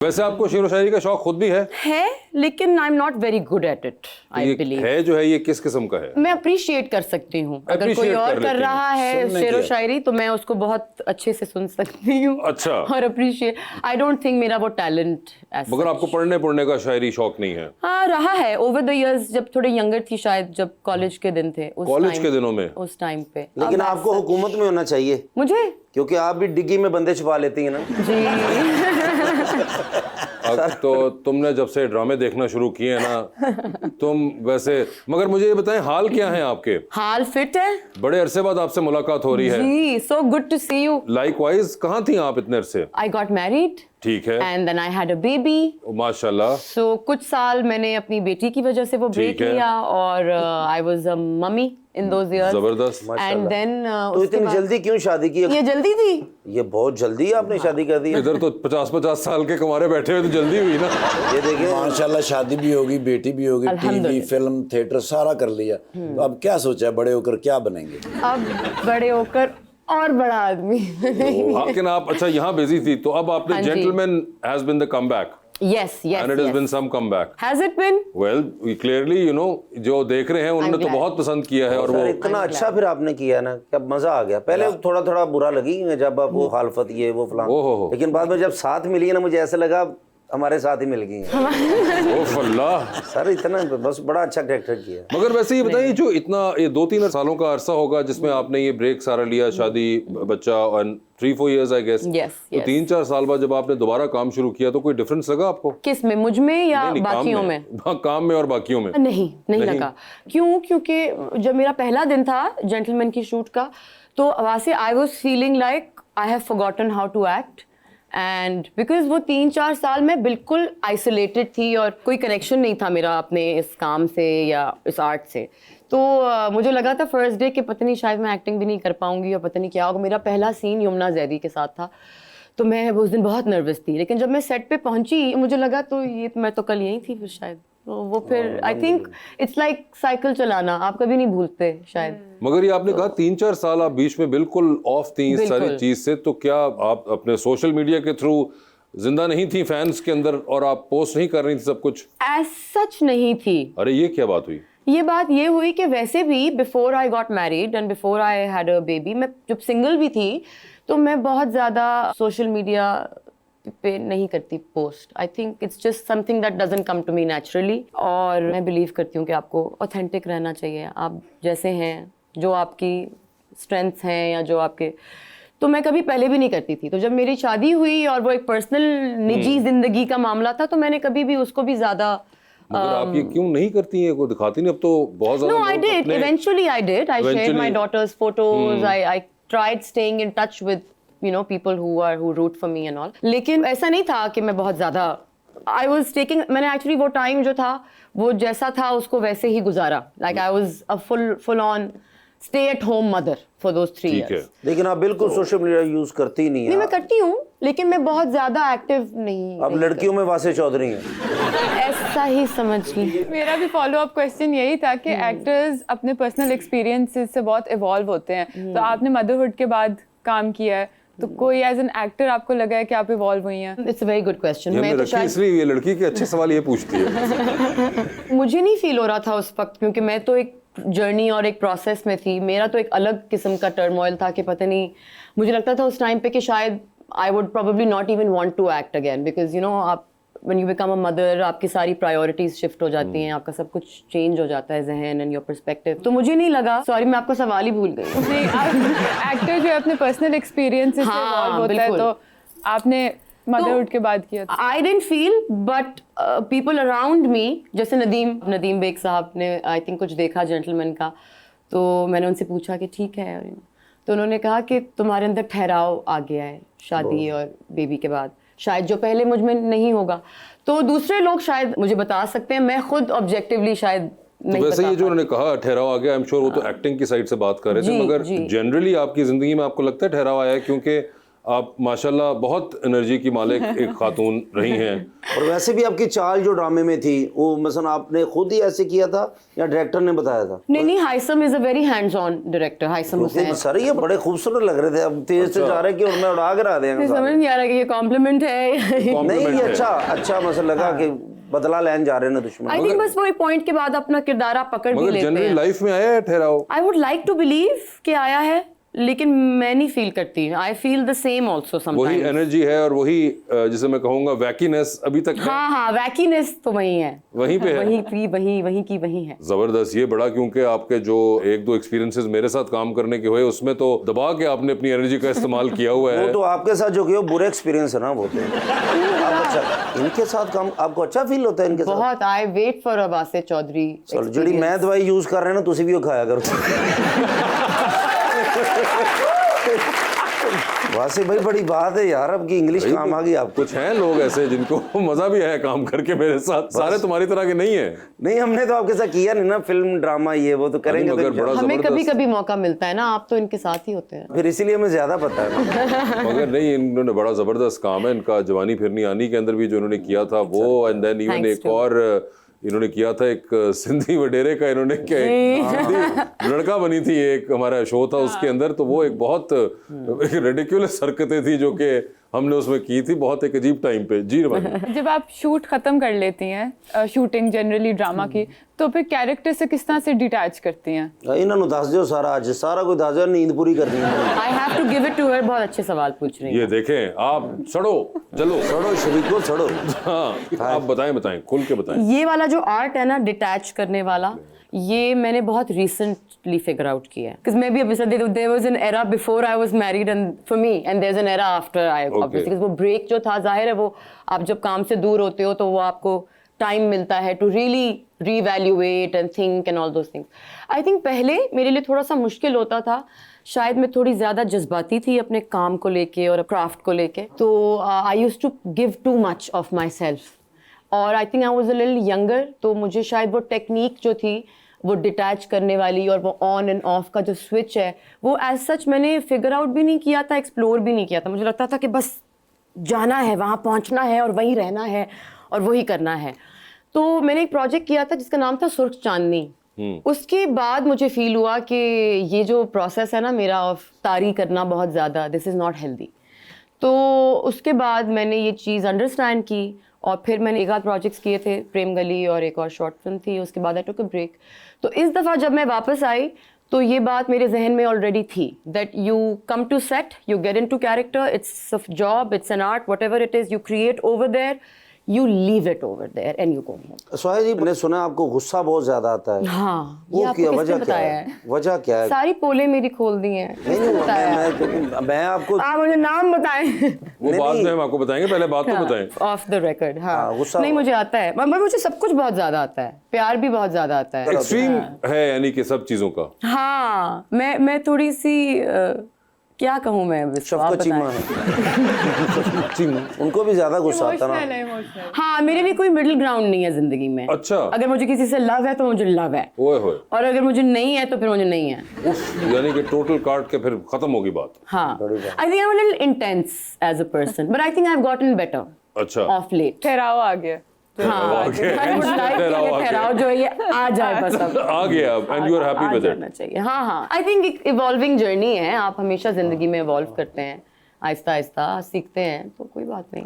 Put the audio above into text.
वैसे आपको शेर व शायरी का शौक खुद भी है, लेकिन I am not very good at it, I believe. है जो है ये किस किस्म का है? मैं अप्रिशिएट कर सकती हूँ, अगर कोई और कर रहा है शेर व शायरी तो मैं उसको बहुत अच्छे से सुन सकती हूँ। अच्छा। और अप्रिशिएट, आई डोंट थिंक मेरा वो टैलेंट। मगर आपको पढ़ने का शायरी शौक नहीं है? हाँ, रहा है ओवर द इयर्स, जब थोड़े यंगर थी शायद, जब कॉलेज के दिन थे, कॉलेज के दिनों में, उस टाइम पे। लेकिन आपको हुकूमत में होना चाहिए मुझे, क्योंकि आप भी डिग्गी में बंदे छुपा लेती हैं ना जी। अब तो तुमने जब से ड्रामे देखना शुरू किए हैं ना तुम वैसे, मगर मुझे ये बताएं हाल क्या है आपके? हाल फिट है, बड़े अरसे बाद आपसे मुलाकात हो रही है जी। So good to see you. Likewise. कहाँ थी आप इतने अरसे? आई गॉट मैरिड, ठीक है, and then I had a baby. माशाल्लाह। सो कुछ साल मैंने अपनी बेटी की वजह से वो ब्रेक लिया, और I was a mummy in those years. जबरदस्त। एंड देन तो इतनी जल्दी क्यों शादी की? ये जल्दी थी, ये बहुत जल्दी आपने शादी कर दी। इधर तो 50-50 साल के कुंवारे बैठे हुए, तो जल्दी हुई ना। ये देखिए माशाल्लाह, शादी भी होगी, बेटी भी होगी, टीवी फिल्म थिएटर सारा कर लिया। तो अब क्या सोचा है, बड़े होकर क्या बनेंगे? अब बड़े होकर और बड़ा आदमी। लेकिन आप अच्छा यहाँ बिजी थी, तो अब आपने gentleman has been the comeback. Yes, yes, and it has been some comeback. Has it been? Well, clearly, you know, जो देख रहे हैं उन्होंने तो बहुत पसंद किया है। और वो इतना अच्छा फिर आपने किया ना, क्या मजा आ गया। पहले थोड़ा थोड़ा बुरा लगी जब आप वो खालफत ये वो फलां, लेकिन बाद में जब साथ मिली ना, मुझे ऐसा लगा हमारे साथ ही मिल गई हैं। ओह अल्लाह सर इतना बस बड़ा अच्छा कैरेक्टर किया। मगर वैसे ये बताइए, जो इतना ये 2-3 सालों का अरसा होगा जिसमें आपने ये ब्रेक सारा लिया, शादी बच्चा, और 3-4 years आई गेस। तो 3-4 साल बाद जब आपने दोबारा काम शुरू किया तो कोई डिफरेंस लगा आपको? किस में, मुझ में या बाकियों में? काम में और बाकियों में? नहीं लगा। क्यों? क्योंकि जब मेरा पहला दिन था जेंटलमैन की शूट का, तो वहाँ से I was feeling like I have forgotten how to act, and because वो 3-4 साल में बिल्कुल आइसोलेटेड थी और कोई कनेक्शन नहीं था मेरा अपने इस काम से या इस आर्ट से। तो मुझे लगा था फर्स्ट डे कि पता नहीं शायद मैं एक्टिंग भी नहीं कर पाऊंगी और पता नहीं क्या होगा। मेरा पहला सीन यमुना जैदी के साथ था, तो मैं उस दिन बहुत नर्वस थी। लेकिन जब मैं सेट पे पहुंची मुझे लगा तो ये मैं तो कल यहीं थी फिर शायद। तो वो फिर आई थिंक इट्स लाइक साइकिल चलाना, आप कभी नहीं भूलते शायद। मगर ये आपने कहा 3-4 साल आप बीच में बिल्कुल ऑफ थी इस सारी चीज से, तो क्या आप अपने सोशल मीडिया के थ्रू जिंदा नहीं थी फैंस के अंदर और आप पोस्ट नहीं कर रही थी सब कुछ? एज सच नहीं थी। अरे ये क्या बात हुई? ये बात ये हुई कि वैसे भी before I got married and before I had a baby, मैं जब सिंगल भी थी तो मैं बहुत ज़्यादा सोशल मीडिया पे नहीं करती post. I think it's just something that doesn't come to me naturally. और मैं बिलीव करती हूँ कि आपको ऑथेंटिक रहना चाहिए, आप जैसे हैं, जो आपकी स्ट्रेंथ्स हैं या जो आपके, तो मैं कभी पहले भी नहीं करती थी। तो जब मेरी शादी हुई और वो एक पर्सनल निजी जिंदगी का मामला था, तो मैंने कभी भी उसको भी ज़्यादा। मगर आप ये क्यों नहीं करती हैं, को दिखाती नहीं? अब तो बहुत ज़्यादा। No, I did. Eventually, I did. I shared my daughter's photos. I tried staying in touch with, you know, people who root for me and all. लेकिन ऐसा नहीं था कि मैं बहुत ज़्यादा I was taking, मैंने एक्चुअली वो टाइम जो था वो जैसा था उसको वैसे ही गुजारा। Like I was a full on stay at home mother for those 3 years. लेकिन आप बिल्कुल सोशल मीडिया यूज करती नहीं है? नहीं, मैं करती हूँ, लेकिन मैं बहुत ज्यादा एक्टिव नहीं। अब लड़कियों में वासे चौधरी हैं। ऐसा ही समझ ली। मेरा भी फॉलो अप क्वेश्चन यही था कि एक्टर्स अपने पर्सनल एक्सपीरियंसेस से बहुत इवॉल्व होते हैं। तो आपने मदरहुड के बाद काम किया है, तो कोई एज एन एक्टर आपको लगा है कि आप इवॉल्व हुई हैं? It's a very good question. मैं तो शायद इसलिए ये लड़की के अच्छे सवाल ये पूछती है। मुझे नहीं फील हो रहा था उस वक्त, क्योंकि मैं तो एक जर्नी और एक प्रोसेस में थी। मेरा तो एक अलग किस्म का टर्मोइल था कि पता नहीं, मुझे लगता था उस टाइम पे कि शायद I would probably not even want to act again, because you know आप when you become a mother आपकी सारी प्रायोरिटीज शिफ्ट हो जाती हैं, आपका सब कुछ चेंज हो जाता है, जहन एंड योर पर्सपेक्टिव। तो मुझे नहीं लगा, सॉरी मैं आपका सवाल ही भूल गई। नहीं, एक्टर जो अपने पर्सनल एक्सपीरियंसेस से इवॉल्व होता है, तो आपने मदरहुड के बाद किया था। I didn't feel, but people around me, जैसे नदीम बेग साहब ने आई थिंक कुछ देखा जेंटलमैन का, तो मैंने उनसे पूछा कि ठीक है, तो उन्होंने कहा कि तुम्हारे अंदर ठहराव आ गया है शादी और बेबी के बाद, शायद जो पहले मुझ में नहीं होगा। तो दूसरे लोग शायद मुझे बता सकते हैं, मैं खुद ऑब्जेक्टिवली शायद नहीं। वैसे ये जो उन्होंने कहा ठहराव आ गया, आई एम श्योर वो तो एक्टिंग की साइड से बात कर रहे थे, मगर जनरली आपकी जिंदगी में आपको लगता है ठहराव आया है? क्योंकि आप माशाल्लाह बहुत एनर्जी की मालिक एक खातून रही हैं और वैसे भी आपकी चाल जो ड्रामे में थी वो मसलन आपने खुद ही ऐसे किया था या डायरेक्टर ने बताया था? नहीं, Haissam is a very hands on director, Haissam Hussain. Sir ये बड़े खूबसूरत लग रहे थे, अब तेज से जा रहे कि उनमें उड़ा कर आ देंगे। समझ नहीं आ रहा कि ये कॉम्प्लीमेंट है। नहीं ये अच्छा मसला लगा कि बदला लेने जा रहे हैं दुश्मन। आई थिंक बस वो एक पॉइंट के बाद अपना किरदार आप पकड़ भी लेते हैं। जनरली लाइफ में आया है ठहराव? I would like to believe कि आया है, लेकिन मैं नहीं फील करती। I feel the same also sometimes. वही एनर्जी है और वही जिसे मैं कहूंगा वैकीनेस अभी तक है। हाँ, वैकीनेस तो वही है, वहीं पे है, वही है। जबरदस्त। ये बड़ा क्योंकि आपके जो एक दो एक्सपीरियंसेस मेरे साथ काम करने के हुए उसमें तो दबा के आपने अपनी एनर्जी का इस्तेमाल किया हुआ है। वो तो आपके साथ जो किया बुरे एक्सपीरियंस है ना वो तो। आप अच्छा इनके साथ काम आपको अच्छा फील होता है इनके साथ? बहुत। I wait for Wasif Chaudhary. चलो ਜਿਹੜੀ मैं दवाई यूज कर रहे हैं ना तुसी भी वो खाया करो। वासिफ भाई बड़ी बात है यार, अब की इंग्लिश काम आ गई आपको। कुछ हैं लोग ऐसे जिनको मजा भी है काम करके मेरे साथ, सारे तुम्हारी तरह के नहीं है। नहीं हमने तो आपके साथ किया नहीं ना, फिल्म ड्रामा ये वो तो करेंगे मगर तो बड़ा हमें कभी कभी मौका मिलता है ना, आप तो इनके साथ ही होते हैं। फिर इसीलिए हमें ज्यादा पता है। मगर नहीं, इन्होंने बड़ा जबरदस्त काम है इनका। जवानी फिरनी आनी के अंदर भी जो इन्होंने किया था वो, एंड देन इवन एक और इन्होंने किया था एक सिंधी वडेरे का, इन्होंने क्या एक लड़का बनी थी, एक हमारा शो था उसके अंदर, तो वो एक बहुत रिडिकुलस हरकतें थी जो कि हमने उसमें की थी, बहुत एक अजीब टाइम पे। जी रवानी, जब आप शूट खत्म कर लेती हैं, शूटिंग जनरली ड्रामा की, तो फिर कैरेक्टर से किस तरह से डिटैच करती हैं? इन्होंने दस दो सारा आज सारा कोई दस नींद पूरी करनी है। I have to give it to her. बहुत अच्छे सवाल पूछ रही हैं। ये देखें आप, सड़ो जलो सड़ो शरीको सड़ो। हाँ आप बताएं खुल के बताएं। ये वाला जो आर्ट है ना डिटैच करने वाला, ये मैंने बहुत रिसेंटली फिगर आउट किया है। बिकॉज़ मैं भी अभी there was an era before I was married and for me, and there is an era after I obviously. वो ब्रेक जो था, जाहिर है वो आप जब काम से दूर होते हो तो वो आपको टाइम मिलता है to really reevaluate and think and all those things. I think पहले मेरे लिए थोड़ा सा मुश्किल होता था, शायद मैं थोड़ी ज़्यादा जज्बाती थी अपने काम को लेके और क्राफ्ट को लेके, तो I used to give too much of myself. और I think I was a little younger, तो मुझे शायद वो टेक्निक जो थी वो डिटैच करने वाली और वो ऑन एंड ऑफ का जो स्विच है वो एज सच मैंने फिगर आउट भी नहीं किया था, एक्सप्लोर भी नहीं किया था। मुझे लगता था कि बस जाना है, वहाँ पहुँचना है और वहीं रहना है और वही करना है। तो मैंने एक प्रोजेक्ट किया था जिसका नाम था सुर्ख चांदनी। उसके बाद मुझे फील हुआ कि ये जो प्रोसेस है ना मेरा ऑफ तारी करना बहुत ज़्यादा, दिस इज़ नॉट हेल्दी। तो उसके बाद मैंने ये चीज़ अंडरस्टैंड की और फिर मैंने एक आध प्रोजेक्ट्स किए थे, प्रेम गली और एक और शॉर्ट फिल्म थी। उसके बाद आई टुक अ ब्रेक। तो इस दफ़ा जब मैं वापस आई तो ये बात मेरे जहन में ऑलरेडी थी that you come to set, you get into character, it's a job, it's an art, whatever it is, you create over there, you leave it over there and you go home. Sohail ji, मैंने सुना आपको गुस्सा बहुत ज्यादा आता है। हाँ, वो ये आपको क्या किसने वजह क्या बताया है? वजह क्या है? सारी पोले मेरी खोल दी हैं। नहीं, मैं आपको आप मुझे नाम बताएं। वो बाद में हम आपको बताएंगे, पहले बात तो बताएं। Of the record. हाँ, गुस्सा नहीं मुझे आता है, मगर मुझे सब कुछ बहुत ज्यादा आता है, प्यार भी बहुत ज्यादा आता है। एक्सट्रीम है यानी कि सब चीजों का। हाँ, मैं थोड़ी सी क्या कहूँ मैं, शफकत चीमा उनको भी ज्यादा गुस्सा आता ना। इमोशनल। हाँ, मेरे लिए कोई मिडिल ग्राउंड नहीं है जिंदगी में। अच्छा। अगर मुझे किसी से लव है तो मुझे लव है, ओए होए, और अगर मुझे नहीं है तो फिर मुझे नहीं है। उफ, यानी कि टोटल काट के फिर खत्म होगी बात। हाँ, I think I am a little intense as a person, but I think I have gotten better अच्छा ऑफ लेट। ठहराव आ गया। हाँ, I would like कि ये ठहराव जो है ये आ जाए बस अब। आ गया अब, and you are happy with it. चाहिए। हाँ हाँ, आई थिंक एक इवॉल्विंग जर्नी है, आप हमेशा जिंदगी में इवॉल्व करते हैं, आहिस्ता आहिस्ता सीखते हैं, तो कोई बात नहीं।